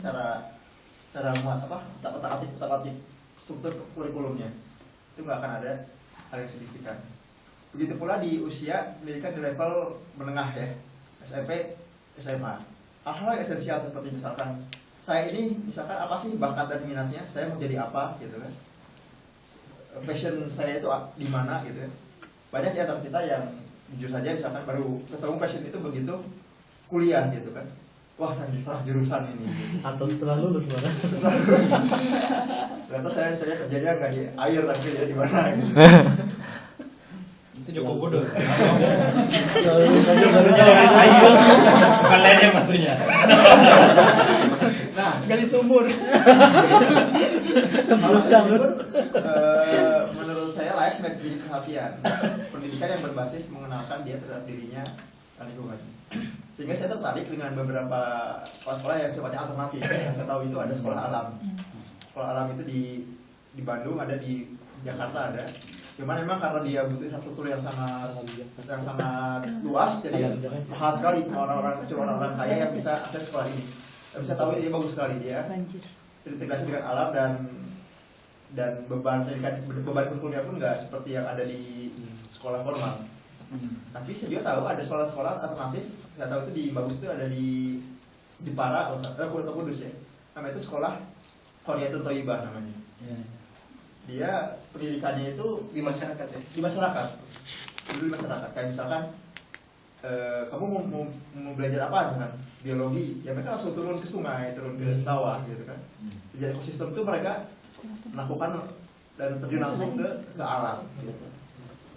cara muat otak-atik struktur kurikulumnya, itu nggak akan ada hal yang signifikan. Begitu pula di usia pendidikan di level menengah ya, SMP, SMA. Hal-hal yang esensial seperti misalkan saya ini misalkan apa sih bakat dan minatnya, saya mau jadi apa gitu kan, passion saya itu di mana gitu ya. Banyak di antara kita yang jujur saja misalkan baru ketemu passion itu begitu kuliah gitu kan, wah saya salah jurusan ini gitu. Atau setelah lulus malah. Ternyata saya cari kerjanya nggak di air tapi kerja di mana gitu. Itu Joko Bodo. Ayo, Bukan ledeng maksudnya. Nah, gali sumur. hal ini pun menurut saya layak menjadi perhatian. Pendidikan yang berbasis mengenalkan dia terhadap dirinya dan lingkungan. Sehingga saya tertarik dengan beberapa sekolah-sekolah yang sifatnya alternatif. Yang saya tahu itu ada sekolah alam. Sekolah alam itu di Bandung, ada di Jakarta ada. Cuman memang karena dia butuh infrastruktur yang sangat luas, jadi mahal sekali orang-orang kaya yang bisa akses sekolah ini. Tapi saya tahu dia bagus sekali, dia terintegrasi dengan alam dan beban kurikulumnya pun nggak seperti yang ada di sekolah formal. Tapi saya juga tahu ada sekolah-sekolah alternatif. Saya tahu itu di bagus itu ada di Jepara atau Kudus ya. Namanya itu sekolah Qoriyatul Thayyibah namanya. Dia pendidikannya itu di masyarakat ya. Di masyarakat. Dulu di masyarakat. Kayak misalkan kamu mau belajar apa dengan biologi, ya mereka langsung turun ke sungai, turun ke sawah gitu kan. Jadi ekosistem itu mereka melakukan dan terjun langsung ke alam gitu.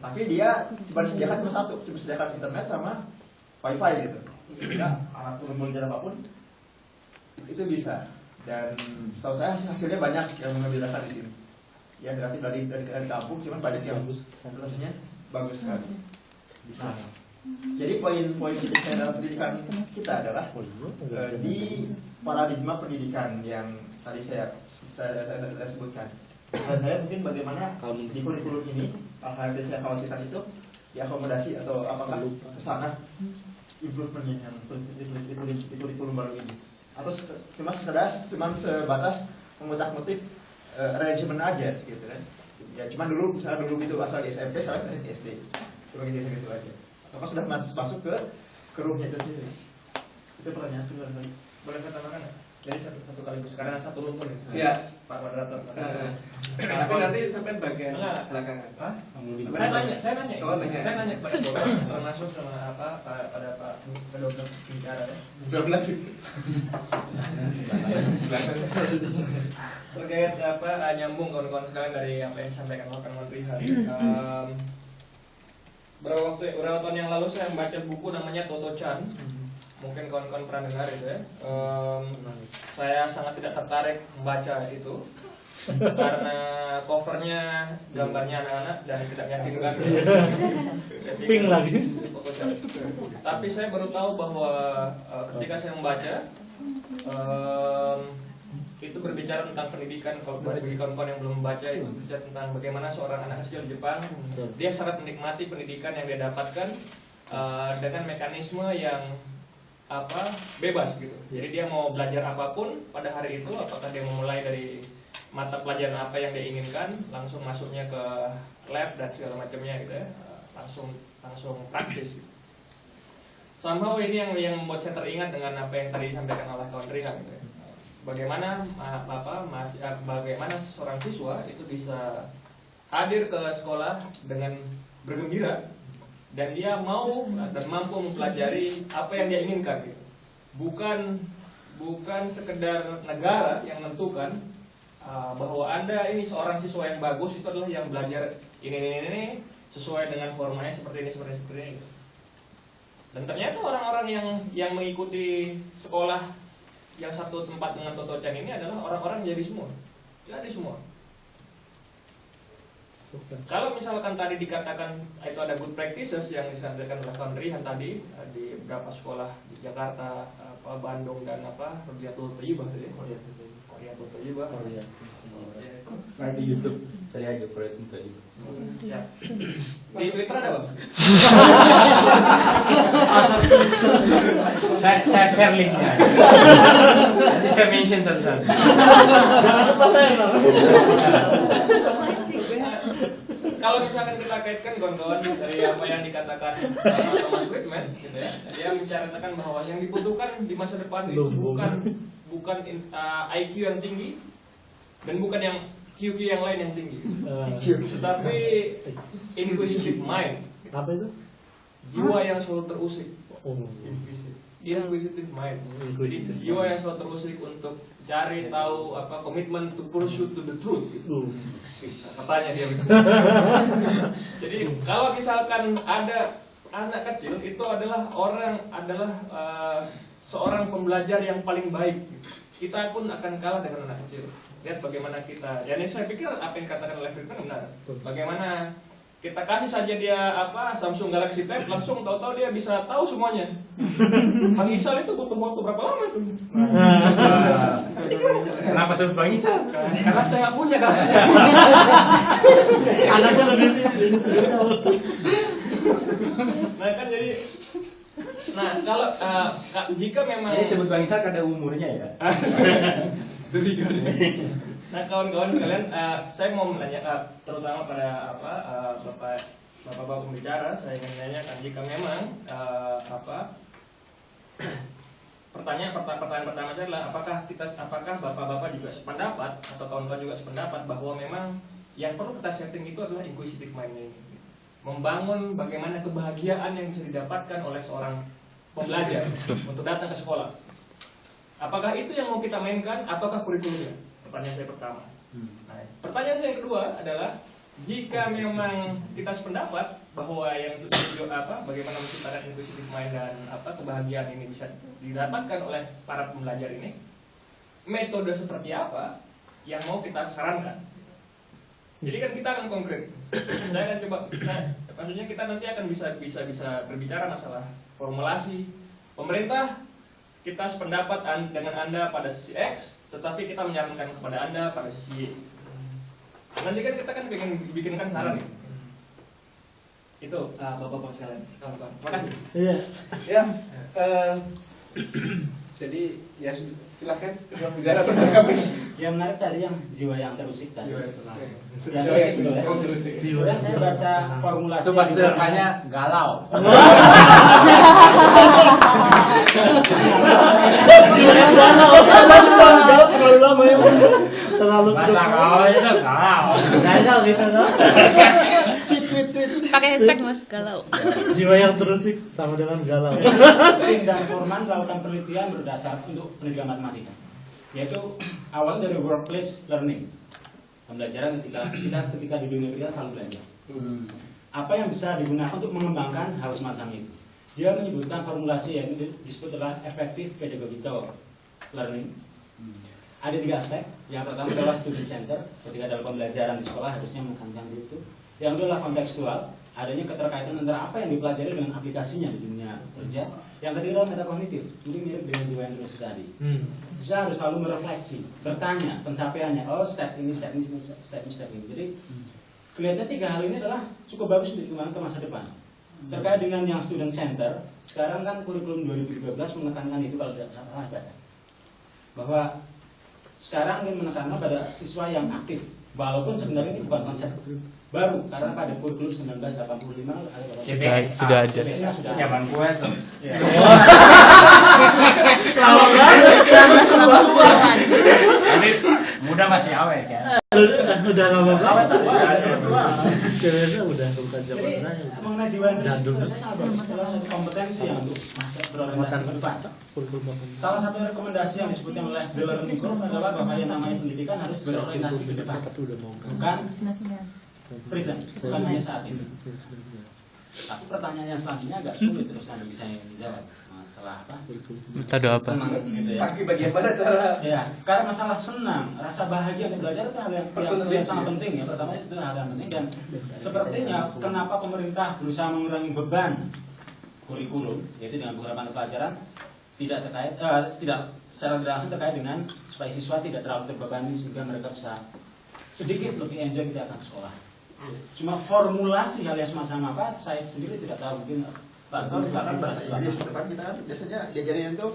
Tapi dia cuma disediakan cuma sediakan internet sama wifi gitu, sehingga anak turun belajar apapun itu bisa. Dan setahu saya hasilnya banyak yang membedakan di sini. Ya relatif dari kampung, cuman banyak yang relatifnya bagus sekali. Nah, jadi poin kritik saya dalam pendidikan kita adalah di paradigma pendidikan yang tadi saya sebutkan. Saya mungkin bagaimana di kurikulum ini hal yang saya khawatirkan itu diakomodasi atau apakah kesana improvementnya yang di kurikulum baru ini, atau cuma sebatas mengutak-ngutik arrangement aja gitu kan. Ya cuma dulu misalnya gitu asal di SMP, sekarang di SD, cuma gitu aja. Atau sudah masuk ke ruhnya itu sendiri. Itu pertanyaan sebenarnya. Boleh saya tambahkan ya? Jadi satu kaligus karena satu rumpun ya. Iya. Pak moderator. Tapi nanti sampai bagian belakangan. Hah? Saya nanya. Oh, nanya. Saya nanya pada Bapak, termasuk sama pada Pak Kedokter bicara ya. Terkait nyambung kawan-kawan sekalian dari apa yang disampaikan oleh Menteri hari. Beberapa tahun yang lalu saya membaca buku namanya Toto Chan. Mungkin kawan-kawan pernah dengar itu ya. Saya sangat tidak tertarik membaca itu karena covernya gambarnya anak-anak dan tidak meyakinkan. Pink lagi. Tapi saya baru tahu bahwa ketika saya membaca itu berbicara tentang pendidikan. Kalau bagi kawan-kawan yang belum membaca itu berbicara tentang bagaimana seorang anak kecil di Jepang dia sangat menikmati pendidikan yang dia dapatkan dengan mekanisme yang bebas gitu. Jadi dia mau belajar apapun pada hari itu, apakah dia memulai dari mata pelajaran apa yang dia inginkan, langsung masuknya ke lab dan segala macamnya gitu ya, langsung praktis gitu. Somehow ini yang membuat saya teringat dengan apa yang tadi disampaikan oleh kawan Rihan gitu ya. Bagaimana bagaimana seorang siswa itu bisa hadir ke sekolah dengan bergembira dan dia mau dan mampu mempelajari apa yang dia inginkan gitu. Bukan sekedar negara yang menentukan bahwa Anda ini seorang siswa yang bagus itu adalah yang belajar ini sesuai dengan formanya seperti ini gitu. Dan ternyata orang-orang yang mengikuti sekolah yang satu tempat dengan Toto Chan ini adalah orang-orang jadi semua. Kalau misalkan tadi dikatakan itu ada good practices yang disampaikan oleh kawan Rihan tadi di beberapa sekolah di Jakarta, Bandung dan Qoriyatul Thayyibah tadi. Qoriyatul Thayyibah. Nah, di YouTube. Saya aja Qoriyatul Thayyibah. Ya. Di Twitter ada Bang? Saya share linknya. Nanti saya mention mention satu-satu. Jangan lupa saya. Kalau misalkan kita kaitkan kawan-kawan dari apa yang dikatakan Thomas Friedman, gitu ya, dia menceritakan bahwa yang dibutuhkan di masa depan itu bukan IQ yang tinggi dan bukan yang QQ yang lain yang tinggi, tetapi inquisitive mind. Apa itu? Jiwa yang selalu terusik. Inquisitive mind. Jiwa yang selalu terusik untuk cari tahu apa, komitmen to pursue to the truth. Katanya dia begitu. Jadi kalau misalkan ada anak kecil itu adalah seorang pembelajar yang paling baik, kita pun akan kalah dengan anak kecil. Lihat bagaimana kita. Ya, ini saya pikir apa yang dikatakan oleh Friedman benar. Bagaimana kita kasih saja dia apa Samsung Galaxy Tab, langsung tahu-tahu dia bisa tahu semuanya. Bang Isal itu butuh waktu berapa lama tuh? Kenapa sebut Bang Isal? Karena saya nggak punya Galaxy Tab. Anaknya lebih Nah kan jadi, nah kalau jika memang Jadi sebut Bang Isal karena umurnya ya. Nah kawan-kawan sekalian, saya mau menanyakan terutama pada bapak pembicara, saya ingin menanyakan jika memang pertanyaan pertama saya adalah apakah bapak-bapak juga sependapat atau kawan-kawan juga sependapat bahwa memang yang perlu kita setting itu adalah inquisitive mind ini, membangun bagaimana kebahagiaan yang bisa didapatkan oleh seorang pembelajar untuk datang ke sekolah. Apakah itu yang mau kita mainkan ataukah kurikulumnya? Pertanyaan saya pertama. Nah, pertanyaan saya yang kedua adalah jika memang kita sependapat bahwa yang bagaimana menciptakan inquisitive mind dan kebahagiaan ini bisa didapatkan oleh para pembelajar ini, metode seperti apa yang mau kita sarankan? Jadi kan kita akan konkret. Saya akan coba, maksudnya kita nanti akan bisa berbicara masalah formulasi. Pemerintah kita sependapat dengan Anda pada sisi X, tetapi kita menyarankan kepada Anda pada sisi Y. Nanti kan kita kan bikinkan saran nih. Itu bapak-bapak sekalian. Terima kasih. Iya. Ya, jadi ya silakan ruang bicara menanggapi. Yang menarik tadi yang jiwa yang terusik tadi. Jiwa Yang terusik. Kemudian saya baca formulasi. Itu pasti makanya galau. Terlalu lama ya. Terlalu Bahasa galau itu galau. gagal gitu loh. Pakai hashtag Mas Galau. Jiwa yang terusik sama dengan galau. Spring dan Forman melakukan penelitian berdasar untuk pendidikan matematika, yaitu awal dari workplace learning, pembelajaran ketika di dunia kerja selalu belajar. Apa yang bisa digunakan untuk mengembangkan hal semacam itu? Dia menyebutkan formulasi yang disebut adalah effective pedagogical learning. Ada 3 aspek. Yang pertama adalah student center, ketika dalam pembelajaran di sekolah harusnya menekankan itu. Yang kedua adalah kontekstual, adanya keterkaitan antara apa yang dipelajari dengan aplikasinya di dunia kerja. Yang ketiga adalah metakognitif, ini mirip dengan jiwa yang terus tadi. Saya harus selalu merefleksi, bertanya pencapaiannya. Oh, step ini. Jadi kelihatannya 3 hal ini adalah cukup bagus untuk dikembangkan ke masa depan. Terkait dengan yang student center, sekarang kan kurikulum 2013 menekankan itu kalau tidak salah bahwa sekarang ingin menekankan pada siswa yang aktif, walaupun sebenarnya ini bukan konsep baru karena pada kurikulum 1985 ada Sudah aja. sudah Nyaman gue tuh. Tapi muda masih awet ya. Udah nggak apa-apa. Jadi, Udah bukan zaman saya. mengenai jiwa yang terusik itu saya sangat bagus adalah satu kompetensi yang untuk masa berorientasi ke depan. Salah satu rekomendasi yang disebutkan oleh The Learning Curve adalah bahwa yang namanya pendidikan harus berorientasi ke depan, bukan present, bukan hanya saat ini. Tapi pertanyaan yang selanjutnya agak sulit terus bagi saya menjawab masalah apa? Metode apa? Senang gitu ya. Tapi bagaimana cara Ya, karena masalah senang, rasa bahagia untuk belajar itu hal yang sangat penting ya. Pertama itu hal yang penting dan sepertinya kenapa pemerintah berusaha mengurangi beban kurikulum, yaitu dengan beberapa pelajaran tidak secara langsung terkait dengan supaya siswa tidak terlalu terbebani sehingga mereka bisa sedikit lebih enjoy ketika akan sekolah. Cuma formulasi hal yang semacam apa saya sendiri tidak tahu, mungkin Pak Tol silakan bahas. Jadi setepan kita kan biasanya diajarin itu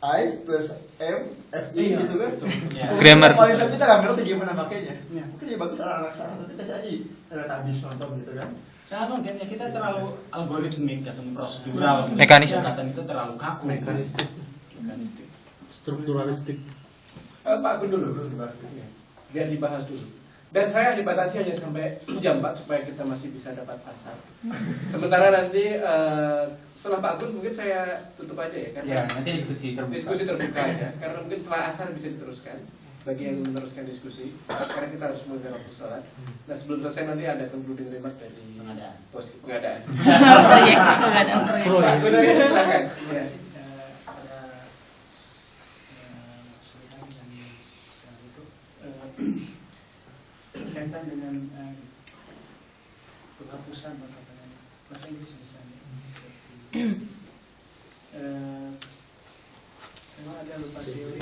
I plus M FI Iya, gitu kan. Ya. Grammar. Paling tapi kita nggak ngerti gimana makainya. Mungkin ya bagus anak-anak sekarang nanti kasih aja teletabis nonton gitu kan. Sangat mungkin ya kita terlalu algoritmik atau prosedural. Mekanis. Pendekatan itu terlalu kaku. Mekanistik. Strukturalistik. Pak Agun dulu. Biar dibahas dulu. Dan saya dibatasi hanya sampai jam 4 supaya kita masih bisa dapat asar. Sementara nanti setelah Pak Agun mungkin saya tutup aja ya karena Ya, nanti diskusi terbuka aja. Karena mungkin setelah asar bisa diteruskan bagi yang ingin meneruskan diskusi. Karena kita harus mengejar waktu sholat. Nah sebelum selesai nanti ada concluding remark dari Pengadaan. pengadaan. Proyek, pengadaan proyek. Pak Agun silakan. Ya. Berkaitan dengan penghapusan bahasa Inggris misalnya. Memang ada beberapa teori